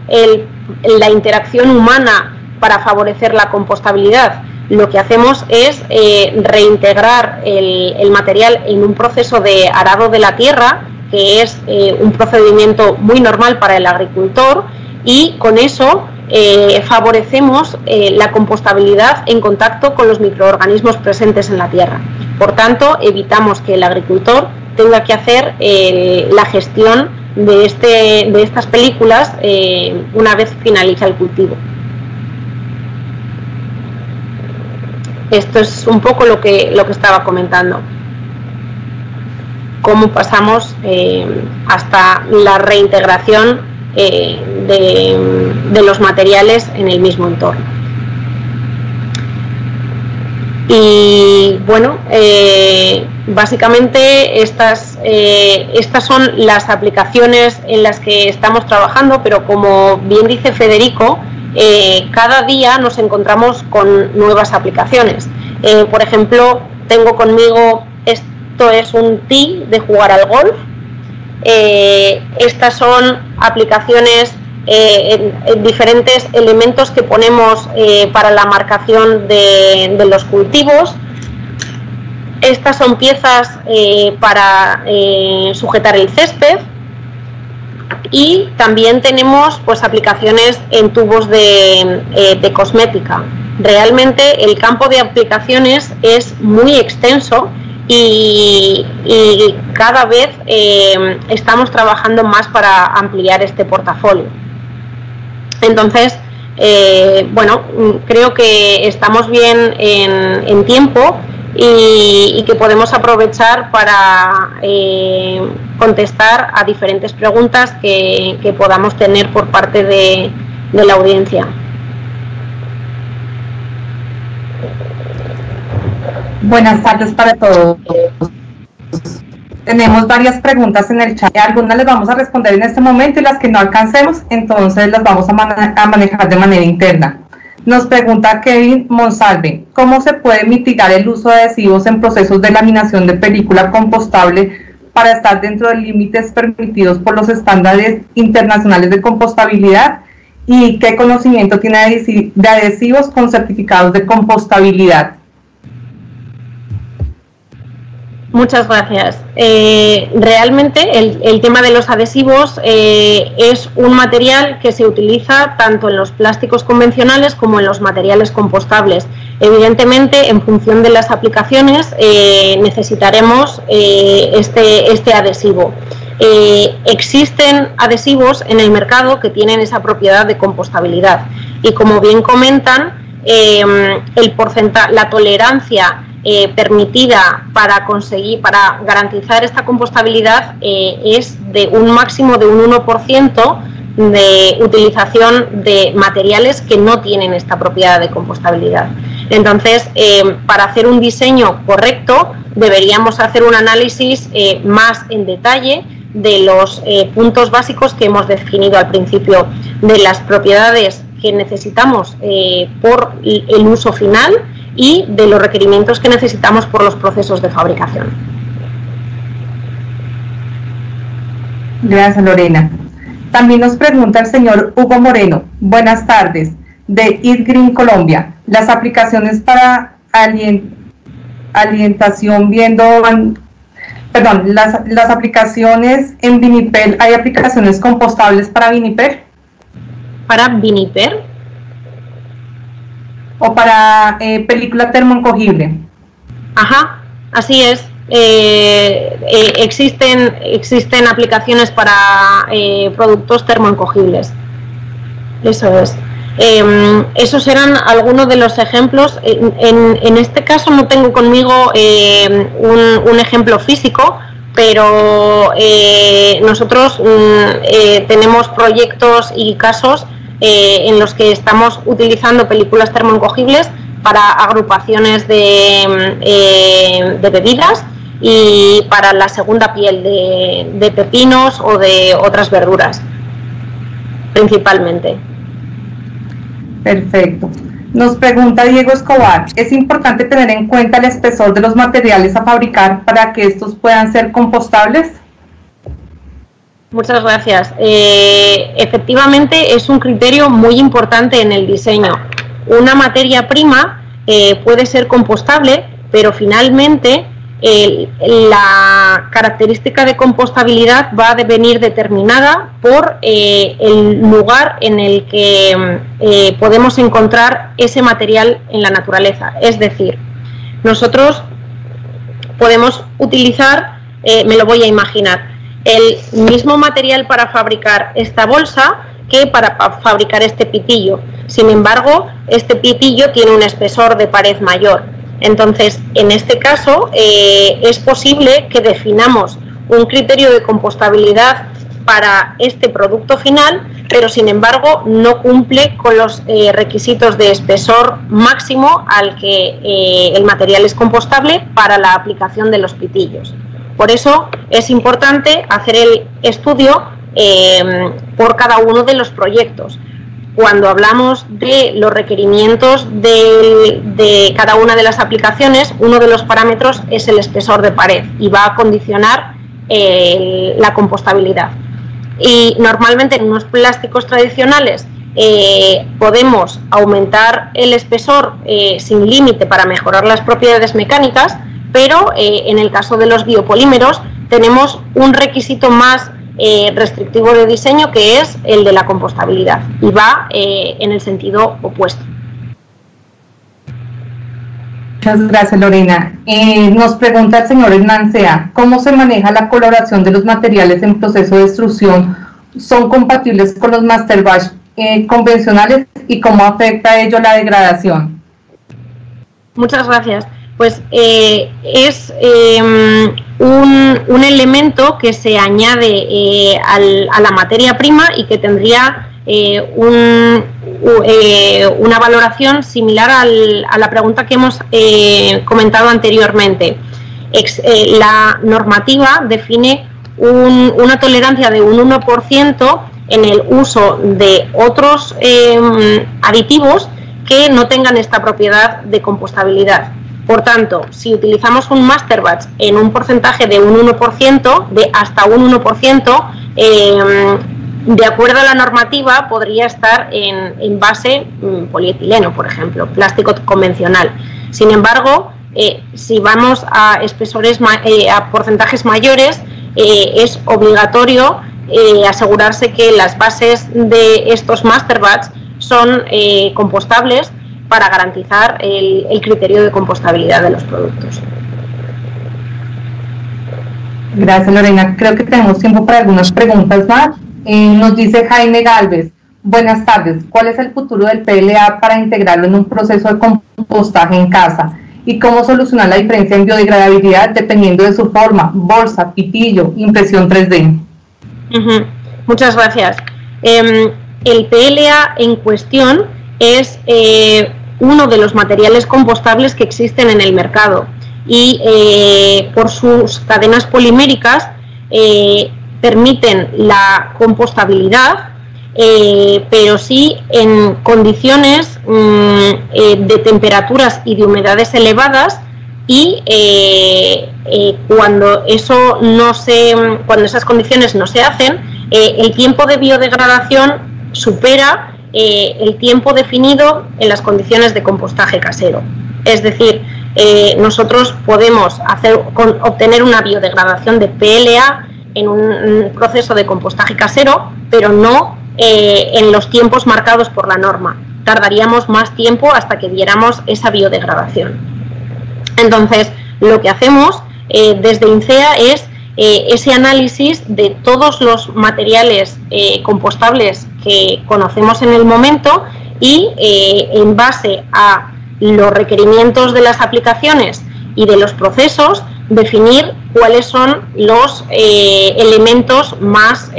Speaker 3: la interacción humana para favorecer la compostabilidad? Lo que hacemos es reintegrar el material en un proceso de arado de la tierra, que es un procedimiento muy normal para el agricultor, y con eso favorecemos la compostabilidad en contacto con los microorganismos presentes en la tierra. Por tanto, evitamos que el agricultor tenga que hacer la gestión de estas películas una vez finaliza el cultivo. Esto es un poco lo que estaba comentando. Cómo pasamos hasta la reintegración de los materiales en el mismo entorno. Y bueno, básicamente estas son las aplicaciones en las que estamos trabajando, pero como bien dice Federico, cada día nos encontramos con nuevas aplicaciones. Por ejemplo, tengo conmigo, esto es un tee de jugar al golf. Estas son aplicaciones en diferentes elementos que ponemos para la marcación de los cultivos. Estas son piezas para sujetar el césped. Y también tenemos pues aplicaciones en tubos de cosmética. Realmente el campo de aplicaciones es muy extenso y cada vez estamos trabajando más para ampliar este portafolio. Entonces, bueno, creo que estamos bien en tiempo y que podemos aprovechar para contestar a diferentes preguntas que podamos tener por parte de la audiencia.
Speaker 1: Buenas tardes para todos. Tenemos varias preguntas en el chat. Algunas les vamos a responder en este momento y las que no alcancemos, entonces las vamos a manejar de manera interna. Nos pregunta Kevin Monsalve, ¿cómo se puede mitigar el uso de adhesivos en procesos de laminación de película compostable para estar dentro de límites permitidos por los estándares internacionales de compostabilidad? ¿Y qué conocimiento tiene de adhesivos con certificados de compostabilidad?
Speaker 3: Muchas gracias. Realmente el tema de los adhesivos es un material que se utiliza tanto en los plásticos convencionales como en los materiales compostables. Evidentemente, en función de las aplicaciones, necesitaremos este adhesivo. Existen adhesivos en el mercado que tienen esa propiedad de compostabilidad y, como bien comentan, la tolerancia permitida para garantizar esta compostabilidad es de un máximo de un 1% de utilización de materiales que no tienen esta propiedad de compostabilidad. Entonces, para hacer un diseño correcto deberíamos hacer un análisis más en detalle de los puntos básicos que hemos definido al principio, de las propiedades que necesitamos por el uso final y de los requerimientos que necesitamos por los procesos de fabricación.
Speaker 1: Gracias, Lorena. También nos pregunta el señor Hugo Moreno. Buenas tardes. De Eat Green Colombia. Las aplicaciones para alimentación las aplicaciones en Viniper, ¿hay aplicaciones compostables para Viniper?
Speaker 3: ¿Para Viniper?
Speaker 1: ¿O para película termoencogible?
Speaker 3: Ajá, así es. Existen aplicaciones para productos termoencogibles. Eso es. Esos eran algunos de los ejemplos. En este caso no tengo conmigo un ejemplo físico, pero nosotros tenemos proyectos y casos en los que estamos utilizando películas termoencogibles para agrupaciones de bebidas y para la segunda piel de pepinos o de otras verduras, principalmente.
Speaker 1: Perfecto. Nos pregunta Diego Escobar, ¿es importante tener en cuenta el espesor de los materiales a fabricar para que estos puedan ser compostables?
Speaker 3: Muchas gracias. Efectivamente es un criterio muy importante en el diseño. Una materia prima puede ser compostable, pero finalmente la característica de compostabilidad va a venir determinada por el lugar en el que podemos encontrar ese material en la naturaleza. Es decir, nosotros podemos utilizar, me lo voy a imaginar, el mismo material para fabricar esta bolsa que para fabricar este pitillo. Sin embargo, este pitillo tiene un espesor de pared mayor. Entonces, en este caso, es posible que definamos un criterio de compostabilidad para este producto final, pero sin embargo no cumple con los requisitos de espesor máximo al que el material es compostable para la aplicación de los pitillos. Por eso es importante hacer el estudio por cada uno de los proyectos. Cuando hablamos de los requerimientos de cada una de las aplicaciones, uno de los parámetros es el espesor de pared y va a condicionar la compostabilidad. Y normalmente en unos plásticos tradicionales podemos aumentar el espesor sin límite para mejorar las propiedades mecánicas, pero en el caso de los biopolímeros tenemos un requisito más restrictivo de diseño, que es el de la compostabilidad, y va en el sentido opuesto.
Speaker 1: Muchas gracias, Lorena. Nos pregunta el señor Hernán Sea, ¿cómo se maneja la coloración de los materiales en proceso de extrusión? ¿Son compatibles con los master batch convencionales y cómo afecta ello la degradación?
Speaker 3: Muchas gracias. Pues es un elemento que se añade a la materia prima y que tendría una valoración similar a la pregunta que hemos comentado anteriormente. La normativa define una tolerancia de un 1% en el uso de otros aditivos que no tengan esta propiedad de compostabilidad. Por tanto, si utilizamos un master batch en un porcentaje de un 1%, de hasta un 1%, de acuerdo a la normativa podría estar en base polietileno, por ejemplo, plástico convencional. Sin embargo, si vamos a espesores, a porcentajes mayores, es obligatorio asegurarse que las bases de estos master batch son compostables para garantizar el criterio de compostabilidad de los productos.
Speaker 1: Gracias, Lorena. Creo que tenemos tiempo para algunas preguntas más. Nos dice Jaime Galvez, buenas tardes, ¿cuál es el futuro del PLA para integrarlo en un proceso de compostaje en casa? ¿Y cómo solucionar la diferencia en biodegradabilidad dependiendo de su forma, bolsa, pitillo, impresión 3D?
Speaker 3: Muchas gracias. El PLA en cuestión es uno de los materiales compostables que existen en el mercado y por sus cadenas poliméricas permiten la compostabilidad, pero sí en condiciones de temperaturas y de humedades elevadas y cuando esas condiciones no se hacen, el tiempo de biodegradación supera el tiempo definido en las condiciones de compostaje casero. Es decir, nosotros podemos obtener una biodegradación de PLA en un proceso de compostaje casero, pero no en los tiempos marcados por la norma. Tardaríamos más tiempo hasta que diéramos esa biodegradación. Entonces, lo que hacemos desde INCEA es ese análisis de todos los materiales compostables que conocemos en el momento y en base a los requerimientos de las aplicaciones y de los procesos, definir cuáles son los elementos más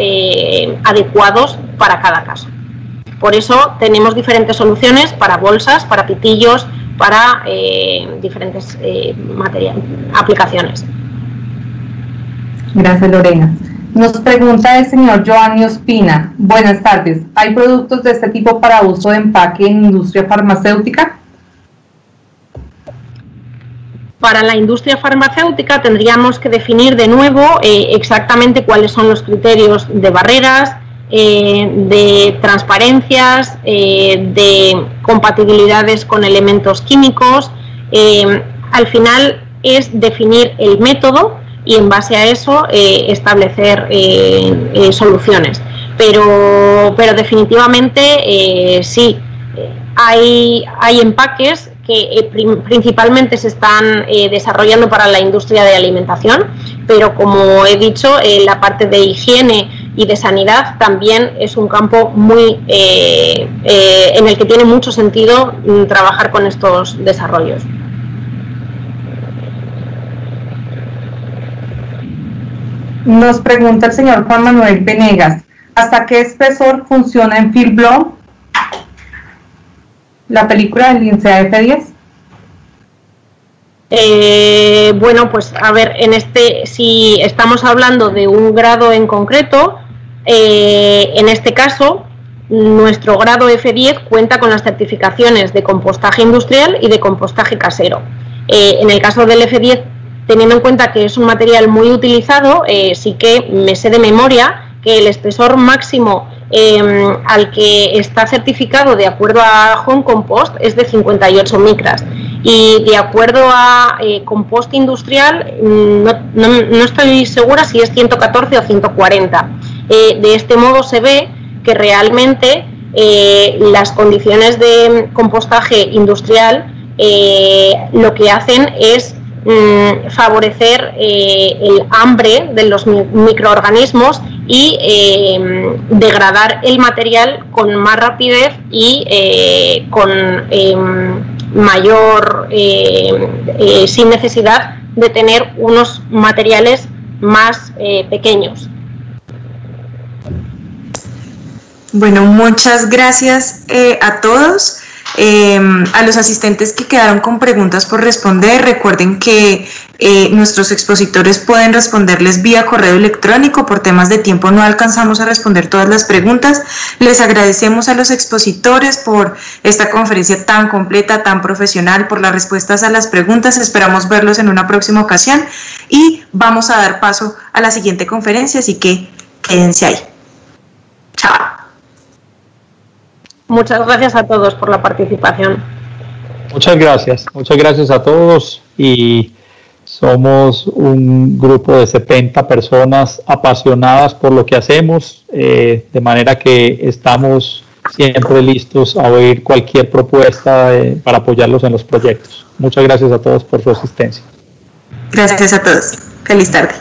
Speaker 3: adecuados para cada caso. Por eso tenemos diferentes soluciones para bolsas, para pitillos, para diferentes aplicaciones.
Speaker 5: Gracias, Lorena. Nos pregunta el señor Giovanni Ospina. Buenas tardes. ¿Hay productos de este tipo para uso de empaque en industria farmacéutica?
Speaker 3: Para la industria farmacéutica tendríamos que definir de nuevo exactamente cuáles son los criterios de barreras, de transparencias, de compatibilidades con elementos químicos. Al final es definir el método y en base a eso establecer soluciones. Pero definitivamente sí, hay empaques que principalmente se están desarrollando para la industria de alimentación, pero como he dicho, la parte de higiene y de sanidad también es un campo muy en el que tiene mucho sentido trabajar con estos desarrollos.
Speaker 5: Nos pregunta el señor Juan Manuel Venegas, ¿hasta qué espesor funciona en Film Blow la película del INCEA F10?
Speaker 3: Bueno, pues a ver, si estamos hablando de un grado en concreto, en este caso, nuestro grado F10 cuenta con las certificaciones de compostaje industrial y de compostaje casero. En el caso del F10, teniendo en cuenta que es un material muy utilizado, sí que me sé de memoria que el espesor máximo al que está certificado de acuerdo a Home Compost es de 58 micras y de acuerdo a compost industrial no estoy segura si es 114 o 140. De este modo se ve que realmente las condiciones de compostaje industrial lo que hacen es favorecer el hambre de los microorganismos y degradar el material con más rapidez y con mayor sin necesidad de tener unos materiales más pequeños.
Speaker 1: Bueno, muchas gracias a todos. A los asistentes que quedaron con preguntas por responder, recuerden que nuestros expositores pueden responderles vía correo electrónico. Por temas de tiempo no alcanzamos a responder todas las preguntas. Les agradecemos a los expositores por esta conferencia tan completa, tan profesional, por las respuestas a las preguntas. Esperamos verlos en una próxima ocasión y vamos a dar paso a la siguiente conferencia, así que quédense ahí. Chao.
Speaker 3: Muchas gracias a todos por la participación.
Speaker 2: Muchas gracias a todos y somos un grupo de 70 personas apasionadas por lo que hacemos, de manera que estamos siempre listos a oír cualquier propuesta para apoyarlos en los proyectos. Muchas gracias a todos por su asistencia.
Speaker 1: Gracias a todos. Feliz tarde.